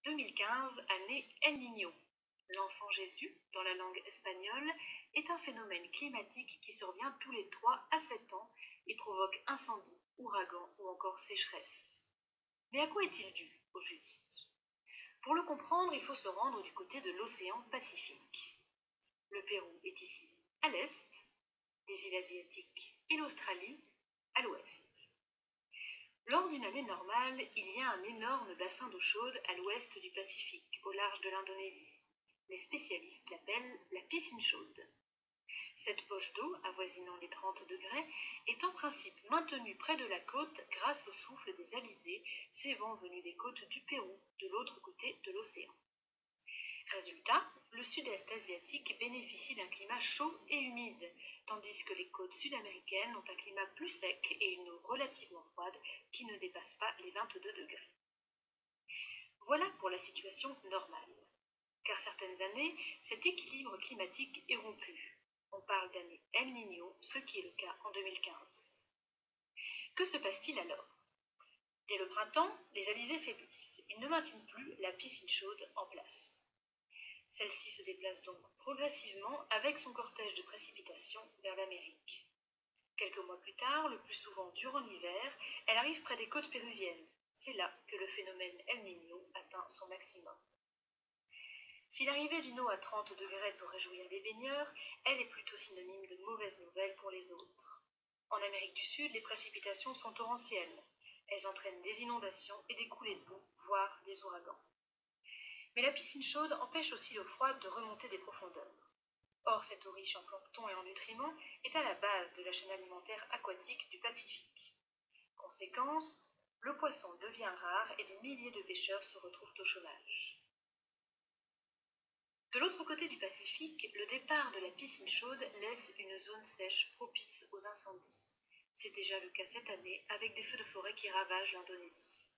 2015 a né El Niño. L'enfant Jésus, dans la langue espagnole, est un phénomène climatique qui survient tous les 3 à 7 ans et provoque incendies, ouragans ou encore sécheresse. Mais à quoi est-il dû, au juste? Pour le comprendre, il faut se rendre du côté de l'océan Pacifique. Le Pérou est ici, à l'est, les îles asiatiques et l'Australie, à l'ouest. Lors d'une année normale, il y a un énorme bassin d'eau chaude à l'ouest du Pacifique, au large de l'Indonésie. Les spécialistes l'appellent la piscine chaude. Cette poche d'eau, avoisinant les 30 degrés, est en principe maintenue près de la côte grâce au souffle des alizés, ces vents venus des côtes du Pérou, de l'autre côté de l'océan. Résultat, le sud-est asiatique bénéficie d'un climat chaud et humide, tandis que les côtes sud-américaines ont un climat plus sec et une eau relativement froide qui ne dépasse pas les 22 degrés. Voilà pour la situation normale. Car certaines années, cet équilibre climatique est rompu. On parle d'année El Niño, ce qui est le cas en 2015. Que se passe-t-il alors? Dès le printemps, les alizés faiblissent. Ils ne maintiennent plus la piscine chaude en place. Celle-ci se déplace donc progressivement avec son cortège de précipitations vers l'Amérique. Quelques mois plus tard, le plus souvent durant l'hiver, elle arrive près des côtes péruviennes. C'est là que le phénomène El Niño atteint son maximum. Si l'arrivée d'une eau à 30 degrés peut réjouir les baigneurs, elle est plutôt synonyme de mauvaises nouvelles pour les autres. En Amérique du Sud, les précipitations sont torrentielles. Elles entraînent des inondations et des coulées de boue, voire des ouragans. Mais la piscine chaude empêche aussi l'eau froide de remonter des profondeurs. Or, cette eau riche en plancton et en nutriments est à la base de la chaîne alimentaire aquatique du Pacifique. Conséquence, le poisson devient rare et des milliers de pêcheurs se retrouvent au chômage. De l'autre côté du Pacifique, le départ de la piscine chaude laisse une zone sèche propice aux incendies. C'est déjà le cas cette année avec des feux de forêt qui ravagent l'Indonésie.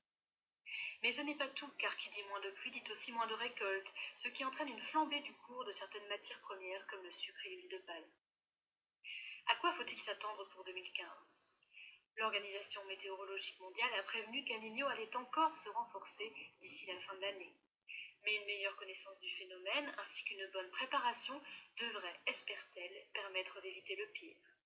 Mais ce n'est pas tout, car qui dit moins de pluie dit aussi moins de récolte, ce qui entraîne une flambée du cours de certaines matières premières comme le sucre et l'huile de palme. À quoi faut-il s'attendre pour 2015? L'Organisation météorologique mondiale a prévenu qu'El Niño allait encore se renforcer d'ici la fin de l'année. Mais une meilleure connaissance du phénomène ainsi qu'une bonne préparation devrait, espère-t-elle, permettre d'éviter le pire.